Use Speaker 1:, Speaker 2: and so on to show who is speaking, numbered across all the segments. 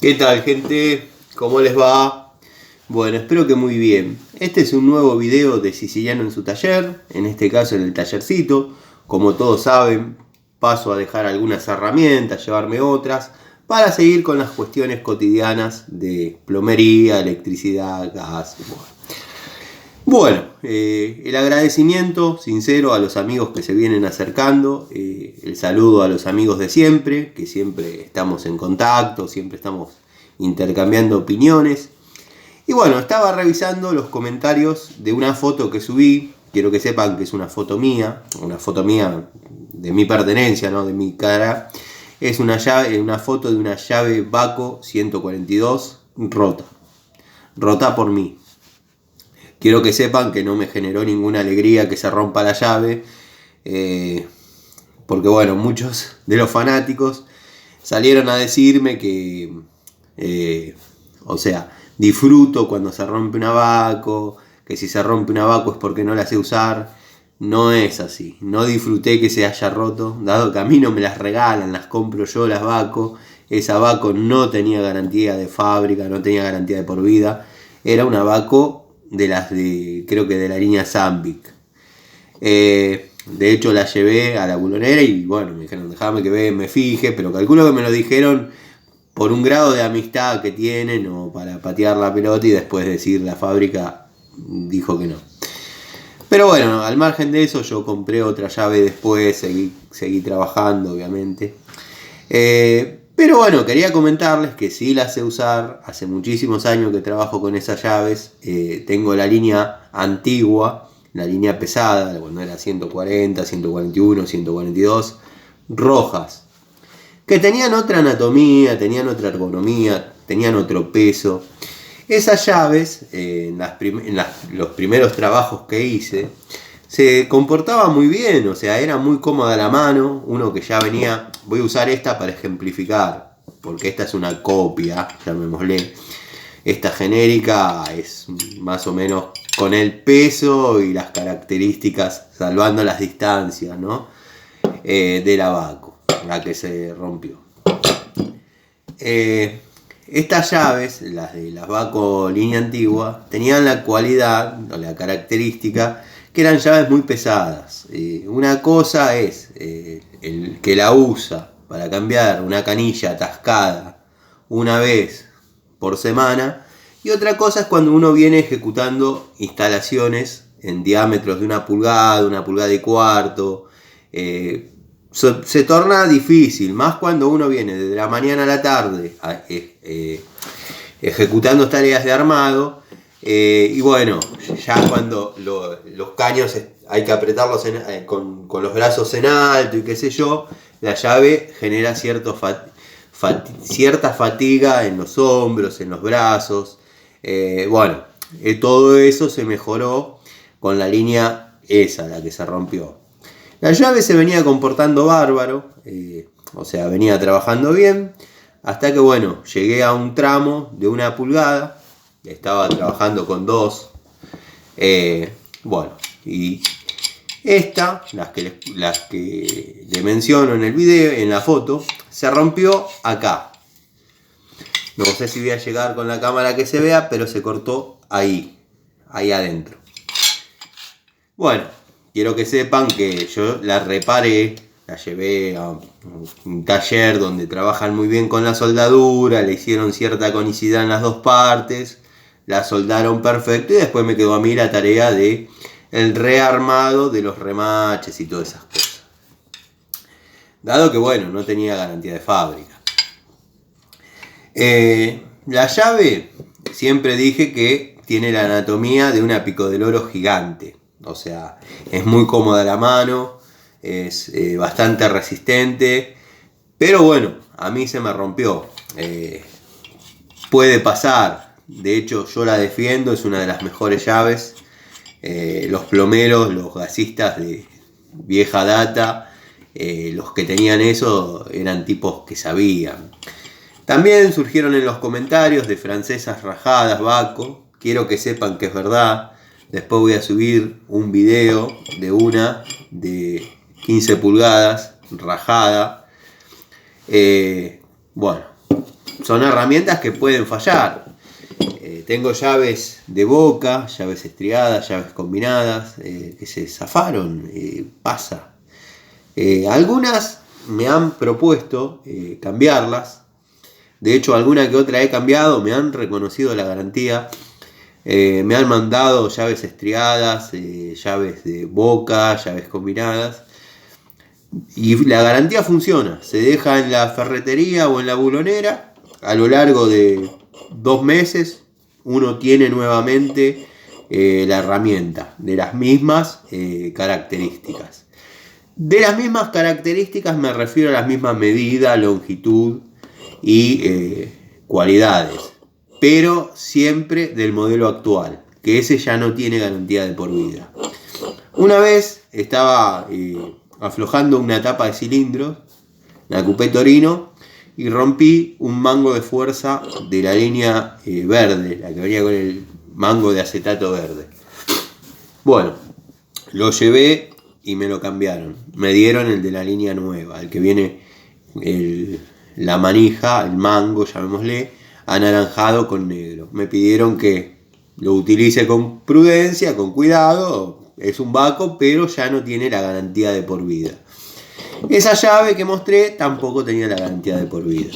Speaker 1: ¿Qué tal, gente? ¿Cómo les va? Bueno, espero que muy bien. Este es un nuevo video de Siciliano en su taller, en este caso en el tallercito. Como todos saben, paso a dejar algunas herramientas, llevarme otras, para seguir con las cuestiones cotidianas de plomería, electricidad, gas. Bueno, el agradecimiento sincero a los amigos que se vienen acercando, el saludo a los amigos de siempre, que siempre estamos en contacto, siempre estamos intercambiando opiniones. Y bueno, estaba revisando los comentarios de una foto que subí. Quiero que sepan que es una foto mía de mi pertenencia, ¿no? De mi cara. Es una foto de una llave Baco 142 rota por mí. Quiero que sepan que no me generó ninguna alegría que se rompa la llave, porque bueno, muchos de los fanáticos salieron a decirme que, disfruto cuando se rompe una Baco, que si se rompe una Baco es porque no la sé usar. No es así, no disfruté que se haya roto, dado que a mí no me las regalan, las compro yo las Baco. Esa Baco no tenía garantía de fábrica, no tenía garantía de por vida, era una Baco creo que de la línea Zambic. De hecho la llevé a la bulonera y bueno, me dijeron déjame que me fije, pero calculo que me lo dijeron por un grado de amistad que tienen o para patear la pelota y después decir la fábrica dijo que no. Pero bueno, al margen de eso yo compré otra llave después, seguí trabajando obviamente. Pero bueno, quería comentarles que sí las sé usar, hace muchísimos años que trabajo con esas llaves. Tengo la línea antigua, la línea pesada, cuando era 140, 141, 142, rojas, que tenían otra anatomía, tenían otra ergonomía, tenían otro peso. Esas llaves, los primeros trabajos que hice, se comportaba muy bien, o sea, era muy cómoda la mano. Uno que ya venía, voy a usar esta para ejemplificar, porque esta es una copia, llamémosle. Esta genérica es más o menos con el peso y las características, salvando las distancias, ¿no? De la Baco, la que se rompió. Estas llaves, las de las Baco línea antigua, tenían la cualidad o la característica que eran llaves muy pesadas. Una cosa es el que la usa para cambiar una canilla atascada una vez por semana, y otra cosa es cuando uno viene ejecutando instalaciones en diámetros de una pulgada y cuarto. Se torna difícil, más cuando uno viene desde la mañana a la tarde ejecutando tareas de armado. Y bueno, ya cuando los caños hay que apretarlos con los brazos en alto y qué sé yo, la llave genera cierta fatiga en los hombros, en los brazos. Todo eso se mejoró con la línea esa, la que se rompió. La llave se venía comportando bárbaro, venía trabajando bien, hasta que bueno, llegué a un tramo de una pulgada, estaba trabajando con dos, y las que le menciono en el video, en la foto, se rompió acá. No sé si voy a llegar con la cámara que se vea, pero se cortó ahí adentro. Bueno, quiero que sepan que yo la reparé, la llevé a un taller donde trabajan muy bien con la soldadura, le hicieron cierta conicidad en las dos partes, la soldaron perfecto y después me quedó a mí la tarea de el rearmado de los remaches y todas esas cosas. Dado que bueno, no tenía garantía de fábrica. La llave, siempre dije que tiene la anatomía de una pico del oro gigante. O sea, es muy cómoda la mano, es bastante resistente, pero bueno, a mí se me rompió. Puede pasar, de hecho yo la defiendo, es una de las mejores llaves. Los plomeros, los gasistas de vieja data, los que tenían eso eran tipos que sabían. También surgieron en los comentarios de francesas rajadas Baco. Quiero que sepan que es verdad. Después voy a subir un video de una de 15 pulgadas rajada. son herramientas que pueden fallar. Tengo llaves de boca, llaves estriadas, llaves combinadas, que se zafaron, pasa. Algunas me han propuesto cambiarlas. De hecho, alguna que otra he cambiado, me han reconocido la garantía. Me han mandado llaves estriadas, llaves de boca, llaves combinadas. Y la garantía funciona. Se deja en la ferretería o en la bulonera. A lo largo de 2 meses uno tiene nuevamente la herramienta de las mismas características. De las mismas características me refiero a las mismas medidas, longitud y cualidades, pero siempre del modelo actual, que ese ya no tiene garantía de por vida. Una vez estaba aflojando una tapa de cilindros, la Coupé Torino, y rompí un mango de fuerza de la línea verde, la que venía con el mango de acetato verde. Bueno, lo llevé y me lo cambiaron. Me dieron el de la línea nueva, el que viene la manija, el mango, llamémosle, anaranjado con negro. Me pidieron que lo utilice con prudencia, con cuidado. Es un Baco, pero ya no tiene la garantía de por vida. Esa llave que mostré tampoco tenía la garantía de por vida.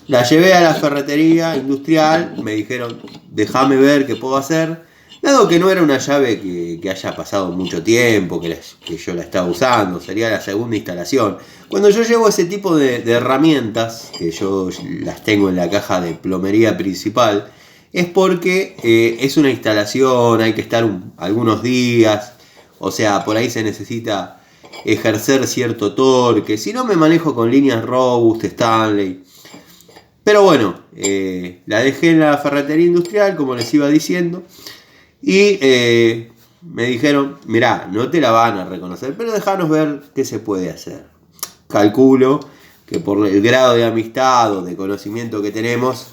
Speaker 1: La llevé a la ferretería industrial, me dijeron, déjame ver qué puedo hacer. Dado que no era una llave que haya pasado mucho tiempo, que yo la estaba usando, sería la segunda instalación. Cuando yo llevo ese tipo de herramientas, que yo las tengo en la caja de plomería principal, es porque es una instalación, hay que estar algunos días, o sea, por ahí se necesita ejercer cierto torque. Si no, me manejo con líneas Robust, Stanley. Pero bueno, la dejé en la ferretería industrial, como les iba diciendo. Y me dijeron, mirá, no te la van a reconocer, pero déjanos ver qué se puede hacer. Calculo que por el grado de amistad o de conocimiento que tenemos,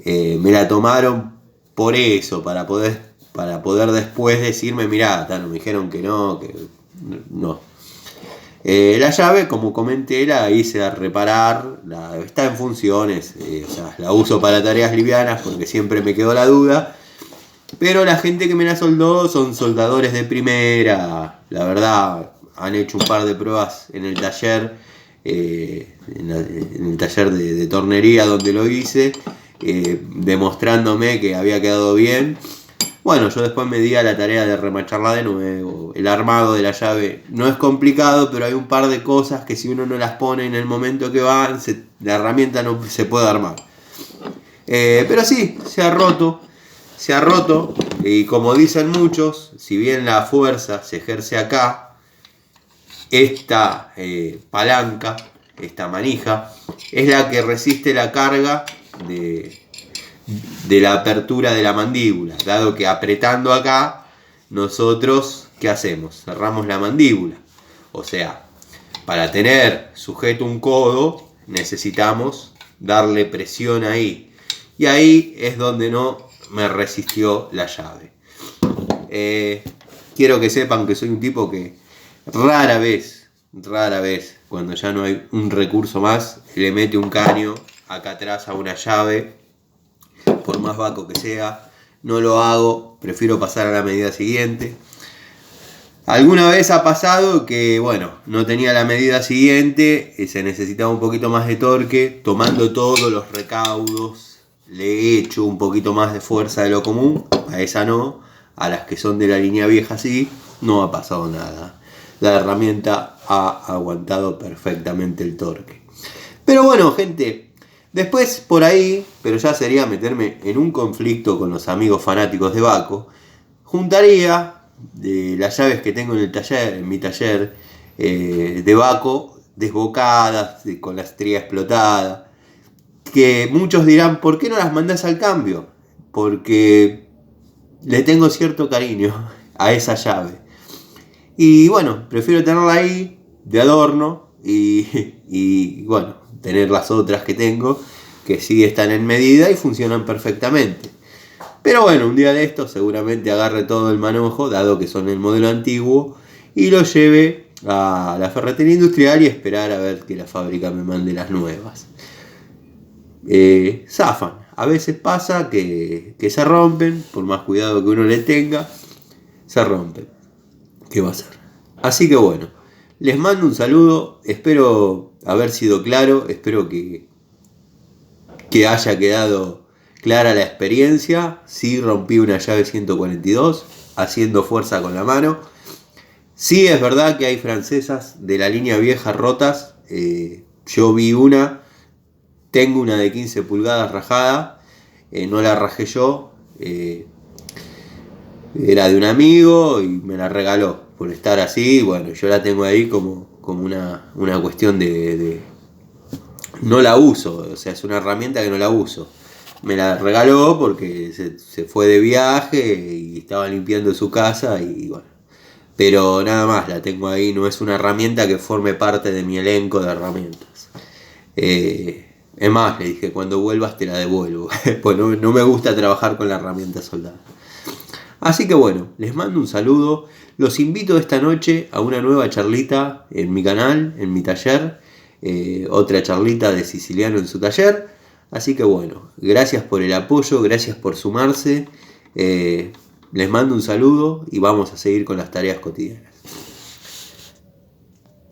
Speaker 1: me la tomaron por eso, para poder después decirme, mirá, me dijeron que no. La llave, como comenté, la hice a reparar, está en funciones, o sea, la uso para tareas livianas porque siempre me quedó la duda. Pero la gente que me la soldó son soldadores de primera, la verdad, han hecho un par de pruebas en el taller, en el taller de tornería donde lo hice, demostrándome que había quedado bien. Bueno, yo después me di a la tarea de remacharla de nuevo. El armado de la llave no es complicado, pero hay un par de cosas que si uno no las pone en el momento que va, la herramienta no se puede armar. Pero sí, se ha roto, y como dicen muchos, si bien la fuerza se ejerce acá, esta palanca, esta manija, es la que resiste la carga de la apertura de la mandíbula, dado que apretando acá, nosotros, ¿qué hacemos? Cerramos la mandíbula. O sea, para tener sujeto un codo, necesitamos darle presión ahí. Y ahí es donde no me resistió la llave. Quiero que sepan que soy un tipo que rara vez, cuando ya no hay un recurso más, le mete un caño acá atrás a una llave, por más Baco que sea. No lo hago, prefiero pasar a la medida siguiente. Alguna vez ha pasado que, bueno, no tenía la medida siguiente, se necesitaba un poquito más de torque, tomando todos los recaudos, le he hecho un poquito más de fuerza de lo común, a esa no, a las que son de la línea vieja sí, no ha pasado nada. La herramienta ha aguantado perfectamente el torque. Pero bueno, gente, después por ahí, pero ya sería meterme en un conflicto con los amigos fanáticos de Baco, juntaría de las llaves que tengo en mi taller de Baco, desbocadas, con la estría explotada, que muchos dirán, ¿por qué no las mandás al cambio? Porque le tengo cierto cariño a esa llave. Y bueno, prefiero tenerla ahí de adorno y bueno, tener las otras que tengo, que sí están en medida y funcionan perfectamente. Pero bueno, un día de estos seguramente agarre todo el manojo, dado que son el modelo antiguo, y lo lleve a la ferretería industrial y esperar a ver que la fábrica me mande las nuevas. zafan. A veces pasa que se rompen, por más cuidado que uno le tenga, se rompen. ¿Qué va a hacer? Así que bueno, les mando un saludo, espero haber sido claro, espero que haya quedado clara la experiencia. Sí rompí una llave 142, haciendo fuerza con la mano. Sí es verdad que hay francesas de la línea vieja rotas, yo vi una, tengo una de 15 pulgadas rajada, no la rajé yo, era de un amigo y me la regaló por estar así. Bueno, yo la tengo ahí como una cuestión de... No la uso, o sea, es una herramienta que no la uso. Me la regaló porque se fue de viaje y estaba limpiando su casa y bueno. Pero nada más, la tengo ahí, no es una herramienta que forme parte de mi elenco de herramientas. Es más, le dije, cuando vuelvas te la devuelvo. Pues no me gusta trabajar con la herramienta soldada. Así que bueno, les mando un saludo. Los invito esta noche a una nueva charlita en mi canal, en mi taller. Otra charlita de Siciliano en su taller. Así que bueno, gracias por el apoyo, gracias por sumarse. Les mando un saludo y vamos a seguir con las tareas cotidianas.